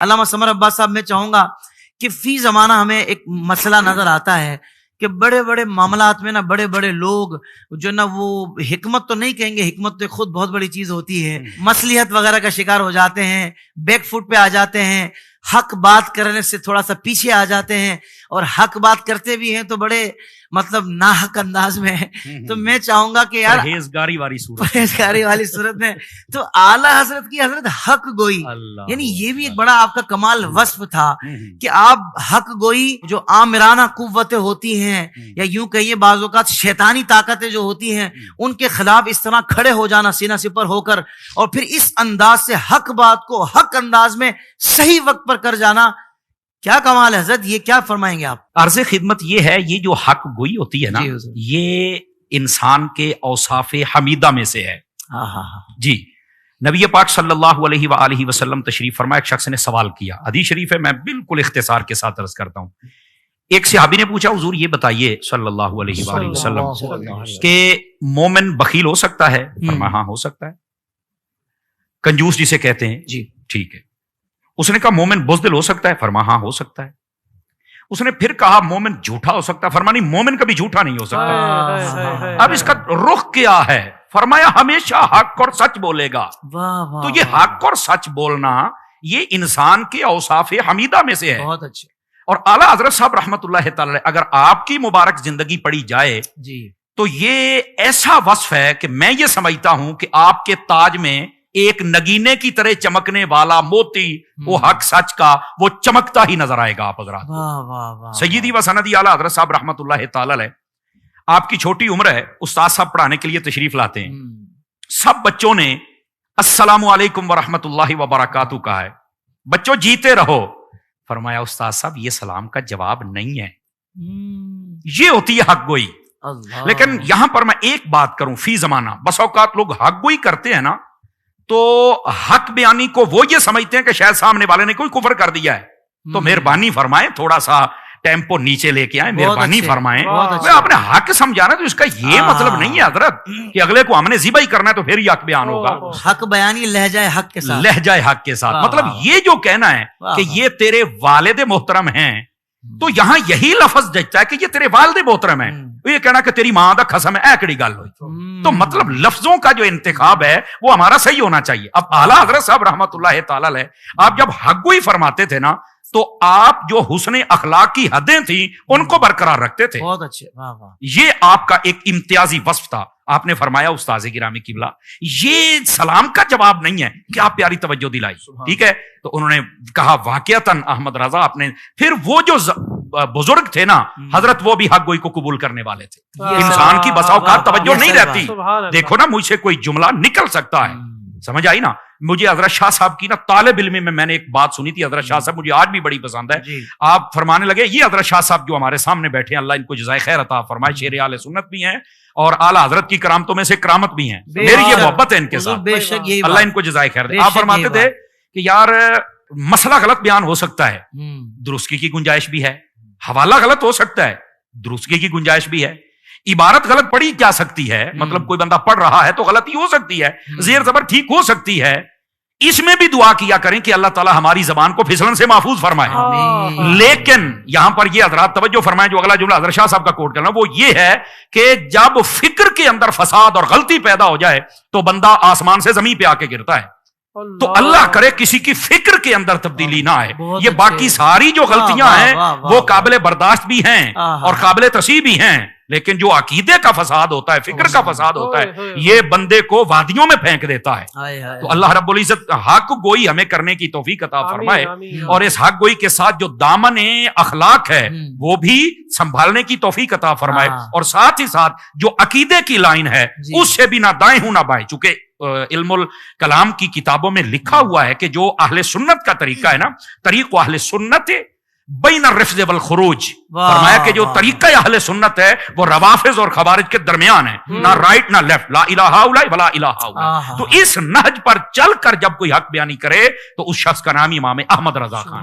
علامہ سمر عباس صاحب، میں چاہوں گا کہ فی زمانہ ہمیں ایک مسئلہ نظر آتا ہے کہ بڑے بڑے معاملات میں نا بڑے بڑے لوگ جو نا وہ حکمت تو نہیں کہیں گے، حکمت تو خود بہت بڑی چیز ہوتی ہے، مصلحت وغیرہ کا شکار ہو جاتے ہیں، بیک فٹ پہ آ جاتے ہیں، حق بات کرنے سے تھوڑا سا پیچھے آ جاتے ہیں، اور حق بات کرتے بھی ہیں تو بڑے مطلب ناحق انداز میں. تو میں چاہوں گا کہ یار پرہیزگاری والی صورت میں تو اعلیٰ حضرت کی حضرت حق گوئی، یعنی یہ بھی ایک بڑا آپ کا کمال وصف تھا کہ آپ حق گوئی، جو آمرانہ قوتیں ہوتی ہیں یا یوں کہیے بعض اوقات شیطانی طاقتیں جو ہوتی ہیں ان کے خلاف اس طرح کھڑے ہو جانا سینہ سپر ہو کر، اور پھر اس انداز سے حق بات کو حق انداز میں صحیح وقت پر کر جانا، کیا کمال ہے حضرت. یہ کیا فرمائیں گے آپ؟ عرض خدمت یہ ہے، یہ جو حق گوئی ہوتی ہے نا، یہ انسان کے اوصاف حمیدہ میں سے ہے. جی نبی پاک صلی اللہ علیہ وآلہ وسلم تشریف فرما، ایک شخص نے سوال کیا، حدیث شریف ہے، میں بالکل اختصار کے ساتھ عرض کرتا ہوں. ایک صحابی نے پوچھا، حضور یہ بتائیے صلی اللہ علیہ وآلہ وسلم کہ مومن بخیل ہو سکتا ہے؟ فرمایا ہاں ہو سکتا ہے. کنجوس جسے کہتے ہیں؟ جی ٹھیک ہے. اس نے کہا مومن بزدل ہو سکتا ہے؟ فرمایا ہاں ہو سکتا ہے. اس نے پھر کہا مومن جھوٹا ہو سکتا ہے؟ فرمایا نہیں، مومن کبھی جھوٹا نہیں ہو سکتا. اب اس کا رخ کیا ہے؟ فرمایا ہمیشہ حق اور سچ بولے گا. تو یہ حق اور سچ بولنا یہ انسان کے اوصاف حمیدہ میں سے ہے. بہت اچھے. اور اعلیٰ حضرت صاحب رحمت اللہ تعالی اگر آپ کی مبارک زندگی پڑھی جائے جی تو یہ ایسا وصف ہے کہ میں یہ سمجھتا ہوں کہ آپ کے تاج میں ایک نگینے کی طرح چمکنے والا موتی، وہ حق سچ کا، وہ چمکتا ہی نظر آئے گا آپ حضرات. سیدی و سندی اعلیٰ حضرت صاحب رحمت اللہ تعالی علیہ، آپ کی چھوٹی عمر ہے، استاد صاحب پڑھانے کے لیے تشریف لاتے ہیں. سب بچوں نے السلام علیکم ورحمت اللہ وبرکاتہ کہا ہے. بچوں جیتے رہو. فرمایا استاد صاحب یہ سلام کا جواب نہیں ہے، یہ ہوتی ہے حق گوئی. لیکن یہاں پر میں ایک بات کروں، فی زمانہ بس اوقات لوگ حق گوئی کرتے ہیں نا تو حق بیانی کو وہ یہ سمجھتے ہیں کہ شاید سامنے والے نے کوئی کفر کر دیا ہے. تو مہربانی فرمائیں تھوڑا سا ٹیمپو نیچے لے کے آئیں، مہربانی فرمائیں. آپ نے حق سمجھانا تو اس کا یہ مطلب نہیں ہے حضرت کہ اگلے کو ہم نے ذبح ہی کرنا ہے تو پھر ہی حق بیان ہوگا. حق بیانی لہجہ حق کے ساتھ، لہجہ حق کے ساتھ. مطلب یہ جو کہنا ہے کہ یہ تیرے والد محترم ہیں، تو یہاں یہی لفظ جچتا ہے کہ یہ تیرے والد محترم ہیں. یہ کہنا کہ تیری ماں دا قسم ہے، ایکڑی گل ہوئی. تو مطلب لفظوں کا جو انتخاب ہے وہ ہمارا صحیح ہونا چاہیے. اب اعلیٰ حضرت صاحب رحمت اللہ تعالی علیہ آپ جب حق گوئی فرماتے تھے نا تو آپ جو حسن اخلاق کی حدیں تھیں ان کو برقرار رکھتے تھے. بہت اچھے. یہ آپ کا ایک امتیازی وصف تھا. آپ نے فرمایا استاذ گرامی قبلہ یہ سلام کا جواب نہیں ہے، کیا پیاری توجہ دلائی. ٹھیک ہے. تو انہوں نے کہا واقعتاً احمد رضا آپ نے پھر وہ جو بزرگ تھے نا حضرت، وہ بھی حق گوئی کو قبول کرنے والے تھے. انسان کی بسا اوقات توجہ نہیں رہتی. دیکھو نا مجھ سے کوئی جملہ نکل سکتا ہے، سمجھ آئی نا. مجھے حضرت شاہ صاحب کی نا طالب علم میں نے ایک بات سنی تھی. حضرت شاہ صاحب مجھے آج بھی بڑی پسند ہے. آپ فرمانے لگے، یہ حضرت شاہ صاحب جو ہمارے سامنے بیٹھے ہیں اللہ ان کو جزائے خیر عطا فرمائے، شیر اہل سنت بھی ہیں اور اعلیٰ حضرت کی کرامتوں میں سے کرامت بھی ہیں. میری یہ محبت ہے ان کے ساتھ، اللہ ان کو جزائے خیر دے. آپ فرماتے تھے کہ یار مسئلہ غلط بیان ہو سکتا ہے، درستگی کی گنجائش بھی ہے. حوالہ غلط ہو سکتا ہے، درستگی کی گنجائش بھی ہے. عبارت غلط پڑھی جا سکتی ہے، مطلب کوئی بندہ پڑھ رہا ہے تو غلطی ہو سکتی ہے، زیر زبر ٹھیک ہو سکتی ہے. اس میں بھی دعا کیا کریں کہ اللہ تعالی ہماری زبان کو پھسلن سے محفوظ فرمائے. لیکن یہاں پر یہ حضرات توجہ فرمائیں، جو اگلا جملہ حضرت شاہ صاحب کا کوٹ کرنا وہ یہ ہے کہ جب فکر کے اندر فساد اور غلطی پیدا ہو جائے تو بندہ آسمان سے زمین پہ آ کے گرتا ہے. تو اللہ کرے کسی کی فکر کے اندر تبدیلی نہ آئے. یہ باقی ساری جو غلطیاں ہیں وہ قابل برداشت بھی ہیں اور قابل تصحیح بھی ہیں، لیکن جو عقیدے کا فساد ہوتا ہے، فکر کا فساد ہوتا ہے، یہ بندے کو وادیوں میں پھینک دیتا ہے. تو اللہ رب العزت حق گوئی ہمیں کرنے کی توفیق عطا فرمائے، اور اس حق گوئی کے ساتھ جو دامن اخلاق ہے وہ بھی سنبھالنے کی توفیق عطا فرمائے، اور ساتھ ہی ساتھ جو عقیدے کی لائن ہے اس سے بھی نہ دائیں ہوں نہ بائیں. چونکہ علم الکلام کی کتابوں میں لکھا ہوا ہے کہ جو اہل سنت کا طریقہ ہے نا، طریق اہل سنت بین الرفض والخروج. فرمایا کہ جو طریقہ اہل سنت ہے وہ روافض اور خوارج کے درمیان ہے، نہ رائٹ نہ لیفٹ، لا الہ الا ولا الہ الا. تو اس نہج پر چل کر جب کوئی حق بیانی کرے تو اس شخص کا نام امام احمد رضا خان.